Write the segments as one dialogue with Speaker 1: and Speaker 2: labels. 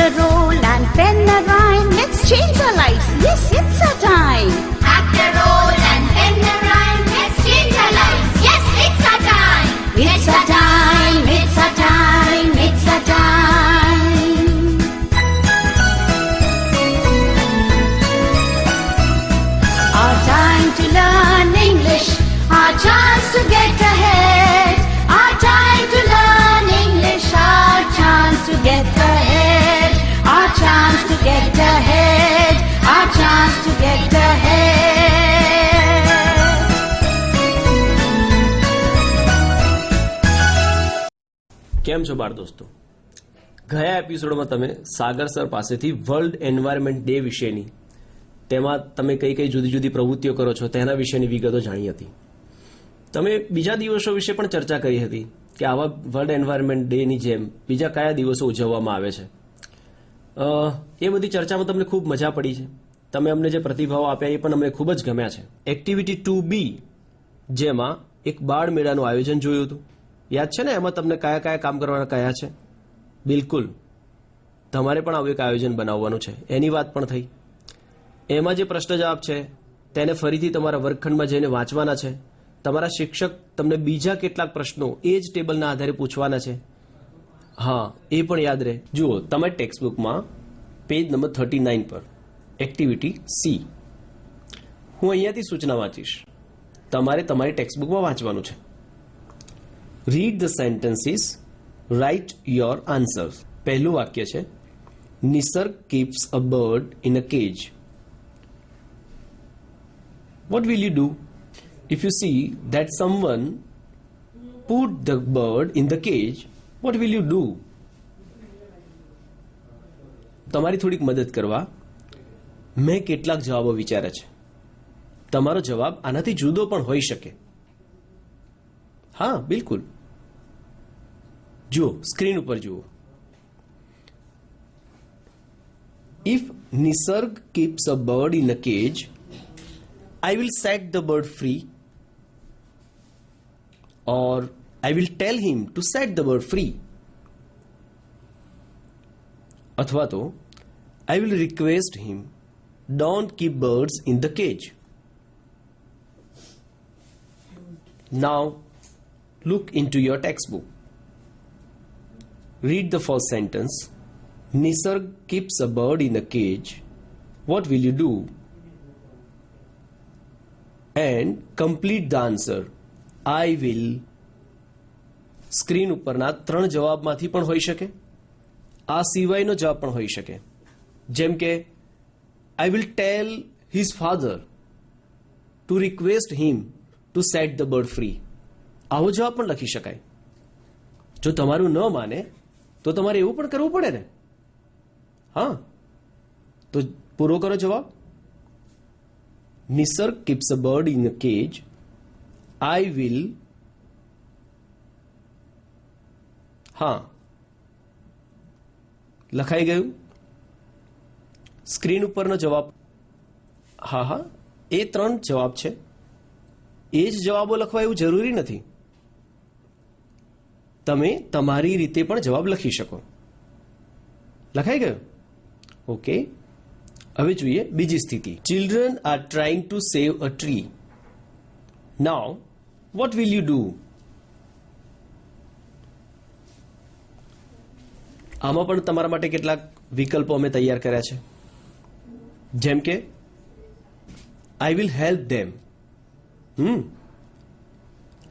Speaker 1: a roll and pen a rhyme. Let's change our life. Yes, it's our time.
Speaker 2: Act a role and pen a rhyme. Let's change our lives. Yes, it's our time.
Speaker 1: It's our time. It's our time. It's our time. Our time to learn English. Our chance to get ahead. Our time to learn English. Our chance to get ahead. Our chance to get ahead. Our chance to get ahead.
Speaker 3: કેમ છો બાળ દોસ્તો? ગયા એપિસોડમાં તમે સાગર sir પાસેથી world environment day વિશેની, તેમાં તમે કઈ કઈ જુદી જુદી પ્રવૃત્તિઓ કરો છો તેના વિશેની વિગતો જાણી હતી. તમે બીજા દિવસો વિશે પણ ચર્ચા કરી હતી કે આવા વર્લ્ડ એન્વાયરમેન્ટ ડેની જેમ બીજા કયા દિવસો ઉજવવામાં આવે છે. એ બધી ચર્ચામાં તમને ખૂબ મજા પડી છે. તમે અમને જે પ્રતિભાવો આપ્યા એ પણ અમને ખૂબ જ ગમ્યા છે. એક્ટિવિટી 2B, જેમાં એક બાળ મેળાનું આયોજન જોયું હતું, યાદ છે ને? એમાં તમને કયા કયા કામ કરવાના કયા છે? બિલકુલ, તમારે પણ આવું એક આયોજન બનાવવાનું છે, એની વાત પણ થઈ. એમાં જે પ્રશ્ન જવાબ છે તેને ફરીથી તમારા વર્ગખંડમાં જઈને વાંચવાના છે. તમારા શિક્ષક તમને બીજા કેટલાક પ્રશ્નો એ જ ટેબલના આધારે પૂછવાના છે. હા, એ પણ યાદ રહે. જુઓ, તમારી ટેક્સ્ટબુકમાં પેજ નંબર 39 પર એક્ટિવિટી સી, હું અહીંયાથી સૂચના વાંચીશ, તમારે તમારી ટેક્સ્ટબુકમાં વાંચવાનું છે. Read the sentences, write your answers. પહેલું વાક્ય છે, Nisarg keeps a bird in a cage. What will you do if you see that someone put the bird in the cage? What will you do? તમારી થોડીક મદદ કરવા મેં કેટલાક જવાબો વિચાર્યા છે. તમારો જવાબ આનાથી જુદો પણ હોઈ શકે. હા, બિલકુલ. જુઓ, સ્ક્રીન ઉપર જુઓ. If Nisarg keeps a bird in a cage, I will set the bird free, or I will tell him to set the bird free. અથવા તો I will request him, don't keep birds in the cage. Now look into your textbook. Read the first sentence. Nisarg keeps a bird in a cage. What will you do? And complete the answer. I will. Screen ઉપરના 3 જવાબમાંથી પણ હોઈ શકે, આ સિવાયનો જવાબ પણ હોઈ શકે. જેમ કે I will tell his father to request him to set the bird free. આવો જવાબ પણ લખી શકાય. જો તમારું ન માને તો તમારે એવું પણ કરવું પડે ને. હા, તો પૂરો કરો જવાબ. Nisarg keeps a bird in a cage. I will. હા, લખાઈ ગયું. સ્ક્રીન ઉપરનો જવાબ. હા હા, એ 3 જવાબ છે. એ જ જવાબો લખવા એવું જરૂરી નથી. તમે તમારી રીતે પણ જવાબ લખી શકો. લખાઈ ગયું? ઓકે. હવે જોઈએ બીજી સ્થિતિ. Children are trying to save a tree. Now vote will you do? આમાં પણ તમારા માટે કેટલાક વિકલ્પો અમે તૈયાર કર્યા છે. જેમ કે I will help them.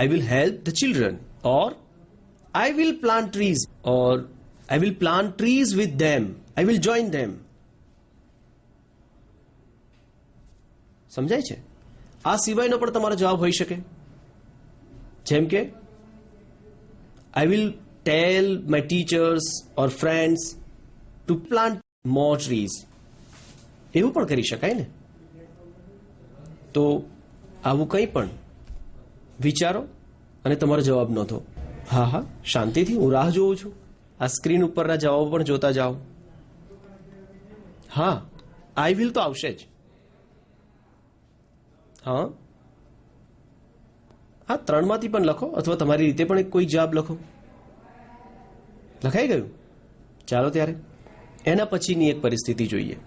Speaker 3: I will help the children. Or I will plant trees. Or I will plant trees with them. I will join them. સમજાય છે? આ સિવાયનો પણ તમારો જવાબ હોઈ શકે. જેમ કે I will tell my teachers or friends to plant more trees. એવું પણ કરી શકાય ને. તો આવું કંઈ પણ વિચારો અને તમારો જવાબ નોંધો. હા હા, શાંતિથી, હું રાહ જોઉં છું. આ સ્ક્રીન ઉપરના જવાબો પણ જોતા જાઓ. હા, આઈ વિલ તો આવશે જ. હા હા, 3માંથી પણ લખો અથવા તમારી રીતે પણ કોઈ જવાબ લખો. લખાઈ ગયું? ચાલો ત્યારે એના પછીની એક પરિસ્થિતિ જોઈએ.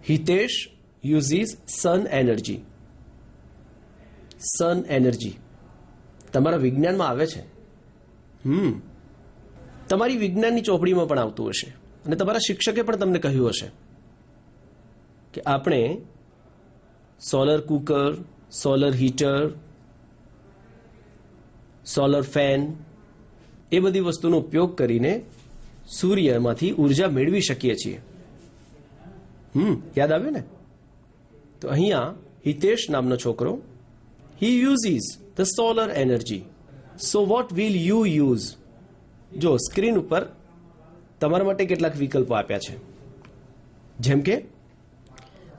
Speaker 3: હિતેશ યુઝીસ સન એનર્જી. સન એનર્જી તમારા વિજ્ઞાનમાં આવે છે. તમારી વિજ્ઞાનની ચોપડીમાં પણ આવતું હશે અને તમારા શિક્ષકે પણ તમને કહ્યું હશે કે આપણે solar cooker, solar heater, solar fan એ બધી વસ્તુનો ઉપયોગ કરીને સૂર્યમાંથી ઉર્જા મેળવી શકીએ છીએ. યાદ આવ્યું ને? તો અહીંયા હિતેશ નામનો છોકરો, he uses the solar energy. So what will you use? જો સ્ક્રીન ઉપર તમારા માટે કેટલાક વિકલ્પો આપ્યા છે, જેમ કે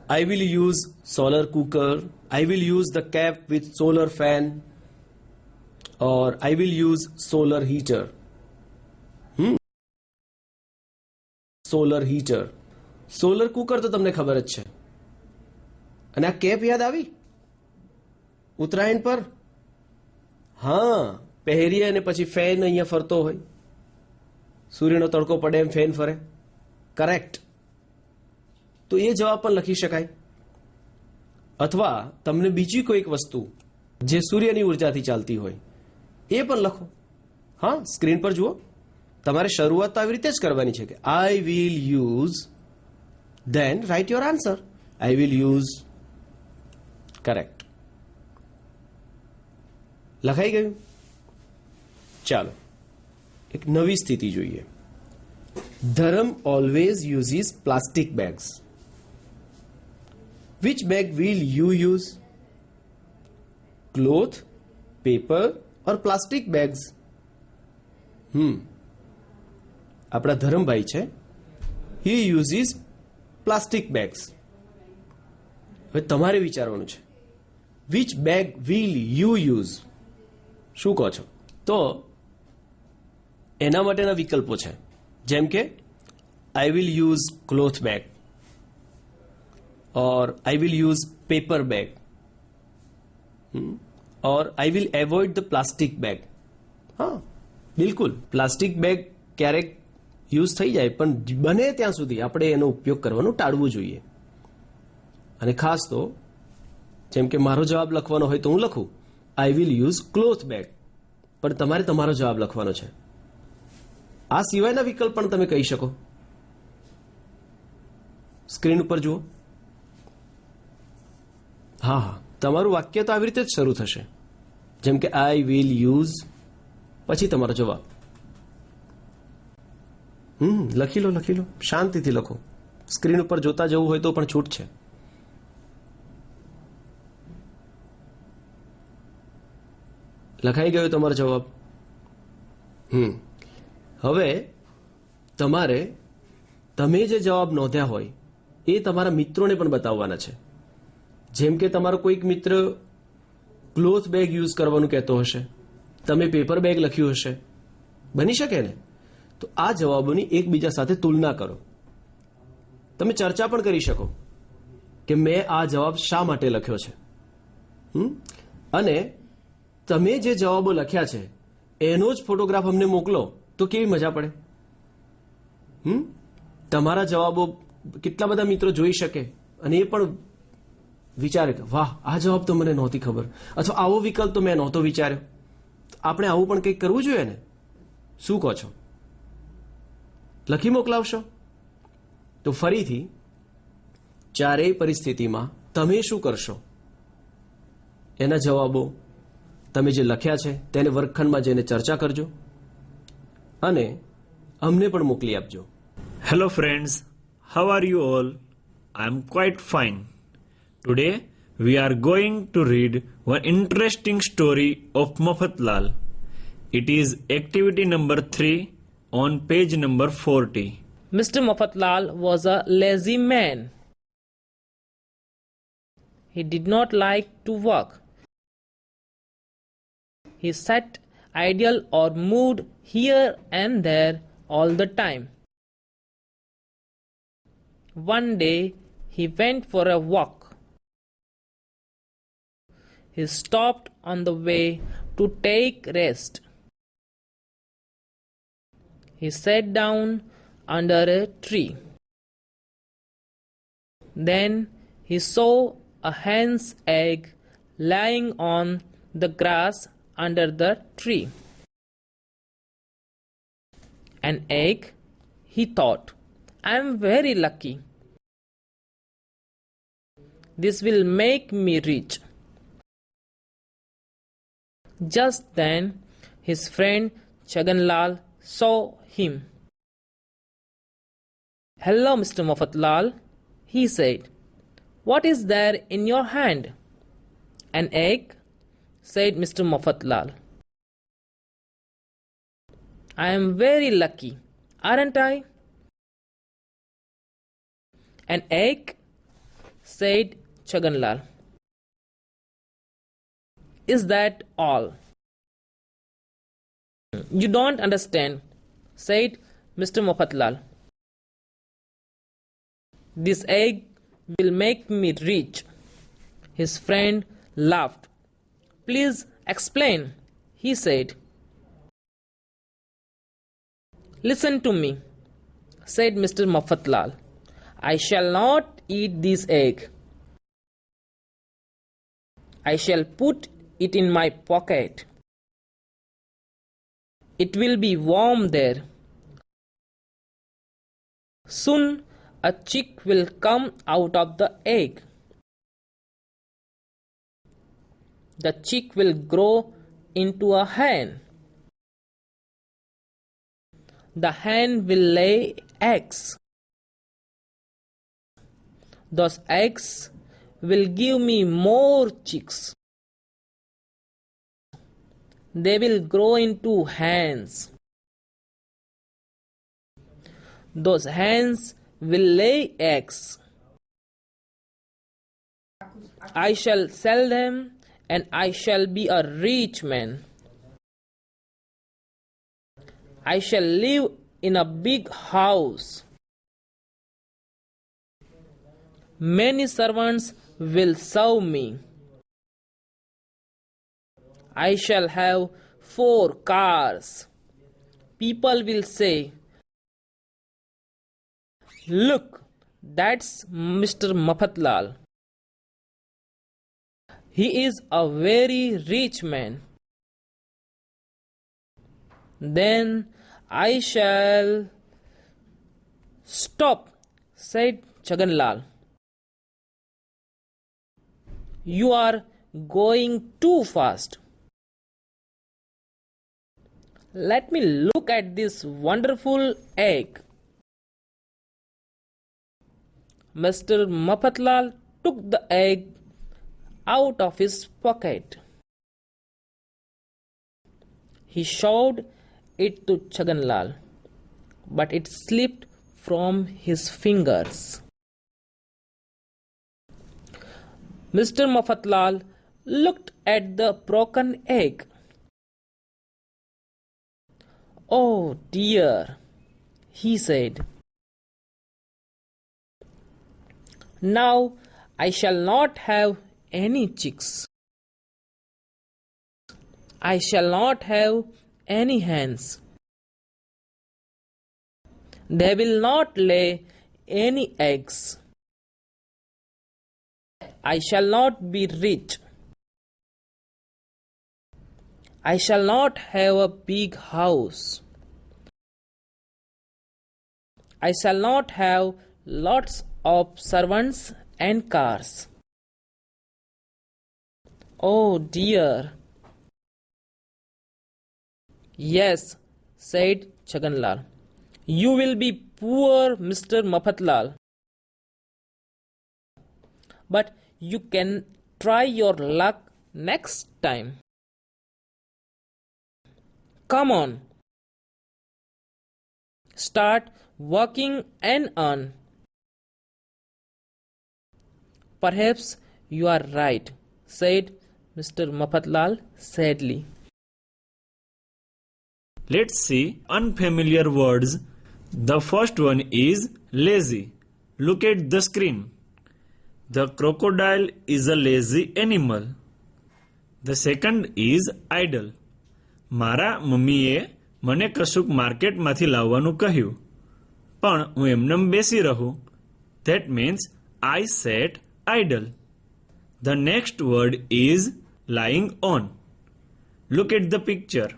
Speaker 3: I will use solar cooker, I will use the cap with solar fan, or I will use solar heater. Solar heater. Solar cooker તો તમને ખબર જ છે. અને આ કેપ યાદ આવી ઉત્તરાયણ પર? હા, પહેરીએ અને પછી ફેન અહીંયા ફરતો હોય, સૂર્યનો તડકો પડે એમ ફેન ફરે. કરેક્ટ. તો એ જવાબ પણ લખી શકાય. અથવા તમને બીજી કોઈક વસ્તુ જે સૂર્યની ઉર્જાથી ચાલતી હોય એ પણ લખો. હા, સ્ક્રીન પર જુઓ. તમારે શરૂઆત તો આવી રીતે જ કરવાની છે કે I will use, then write your answer. I will use. Correct. લખાઈ ગયું? ચાલો એક નવી સ્થિતિ જોઈએ. Dharam always uses plastic bags. Which bag will you use? Cloth, paper or plastic bags? આપણા ધરમભાઈ છે, he uses plastic bags. હવે તમારે વિચારવાનું છે which bag will you use? શું કહો છો? તો એના માટેના વિકલ્પો છે, જેમ કે I will use cloth bag, or I will use paper bag, or I will avoid the plastic bag. હા, બિલકુલ. પ્લાસ્ટિક બેગ ક્યારેક યુઝ થઈ જાય, પણ બને ત્યાં સુધી આપણે એનો ઉપયોગ કરવાનું ટાળવું જોઈએ. અને ખાસ તો જેમ કે મારો જવાબ લખવાનો હોય તો હું લખું I will use cloth bag, પણ તમારે તમારો જવાબ લખવાનો છે. આ સિવાયના વિકલ્પ પણ તમે કહી શકો. સ્ક્રીન ઉપર જુઓ. હા, તમારું વાક્ય તો આવી રીતે જ શરૂ થશે, જેમ કે આઈ વિલ યુઝ, પછી તમારો જવાબ. લખી લો, શાંતિથી લખો. સ્ક્રીન ઉપર જોતા જવું હોય તો પણ છૂટ છે. લખાઈ ગયો તમારો જવાબ? હવે તમારે તમે જે જવાબ નોંધ્યા હોય એ તમારા મિત્રોને પણ બતાવવાના છે. જેમ કે તમારો કોઈક મિત્ર ક્લોથ બેગ યુઝ કરવાનું કહેતો હશે, તમે પેપર બેગ લખ્યું હશે, બની શકે ને? તો આ જવાબોની એકબીજા સાથે તુલના કરો. તમે ચર્ચા પણ કરી શકો કે મેં આ જવાબ શા માટે લખ્યો છે. અને તમે જે જવાબો લખ્યા છે એનો જ ફોટોગ્રાફ અમને મોકલો તો કેવી મજા પડે. તમારા જવાબો કેટલા બધા મિત્રો જોઈ શકે અને એ પણ વિચારે કે વાહ, આ જવાબ તો મને નહોતી ખબર, અથવા આવો વિકલ્પ તો મેં નહોતો વિચાર્યો. આપણે આવું પણ કંઈક કરવું જોઈએ ને? શું કહો છો? લખી મોકલાવશો? તો ફરીથી ચારેય પરિસ્થિતિમાં તમે શું કરશો એના જવાબો તમે જે લખ્યા છે તેને વર્ગખંડમાં જઈને ચર્ચા કરજો અને અમને પણ મોકલી આપજો.
Speaker 4: Hello friends, how are you all? I am quite fine. Today we are going to read one interesting story of Mafatlal. It is activity number 3 on page number 40.
Speaker 5: Mr. Mafatlal was a lazy man. He did not like to work. He sat idle or moved here and there all the time. One day he went for a walk. He stopped on the way to take rest. He sat down under a tree. Then he saw a hen's egg lying on the grass under the tree. An egg, he thought. I am very lucky. This will make me rich. Just then, his friend Chhaganlal saw him. Hello, Mr. Mafatlal, he said. What is there in your hand? An egg, said Mr. Mafatlal. I am very lucky, aren't I? An egg, said Chhaganlal. Is that all? You don't understand, said Mr. Mafatlal. This egg will make me rich. His friend laughed. Please explain, he said. Listen to me, said Mr. Mafatlal. I shall not eat this egg. I shall put it in my pocket. It will be warm there. Soon a chick will come out of the egg. The chick will grow into a hen. The hen will lay eggs. Those eggs will give me more chicks. They will grow into hens. Those hens will lay eggs. I shall sell them and I shall be a rich man. I shall live in a big house. Many servants will serve me. I shall have 4 cars. People will say, look, that's Mr. Mafatlal. He is a very rich man. Then I shall... Stop, said Chhaganlal. You are going too fast. Let me look at this wonderful egg. Mr. Mafatlal took the egg out of his pocket. He showed it to Chhaganlal, but it slipped from his fingers. Mr. Mafatlal looked at the broken egg. Oh dear, he said. Now I shall not have any chicks. I shall not have any hens. They will not lay any eggs. I shall not be rich. I shall not have a big house. I shall not have lots of servants and cars. Oh dear. Yes, said Chhaganlal. You will be poor, Mr. Mafatlal. But you can try your luck next time. Come on. Start working and earn. Perhaps you are right, said Mr. Mafatlal sadly.
Speaker 4: Let's see unfamiliar words. The first one is lazy. Look at the screen. The crocodile is a lazy animal. The second is idle. મારા મમ્મીએ મને કશુંક માર્કેટમાંથી લાવવાનું કહ્યું, પણ હું એમનેમ બેસી રહું. That means I sat idle. The next word is lying on. Look at the picture.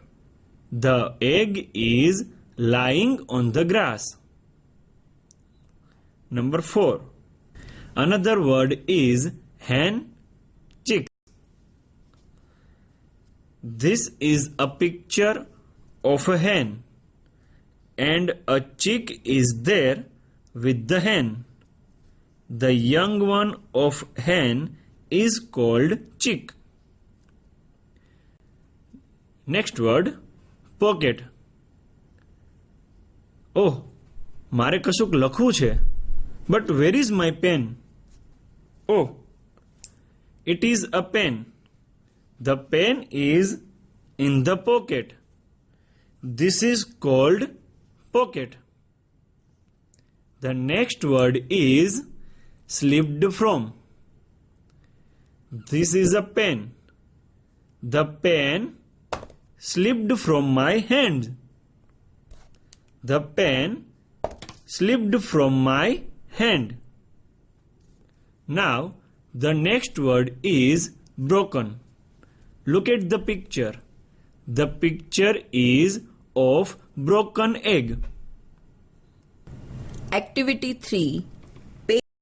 Speaker 4: The egg is lying on the grass. Number 4. Another word is hen, chick. This is a picture of a hen, and a chick is there with the hen. The young one of hen is called chick. Next word, pocket. Oh, મારે કશુંક લખવું છે. But where is my pen? Oh, it is a pen. The pen is in the pocket. This is called pocket. The next word is slipped from. This is a pen. The pen slipped from my hand. The pen slipped from my hand. Now, the next word is broken. Look at the picture. The picture is of broken egg.
Speaker 6: Activity 3.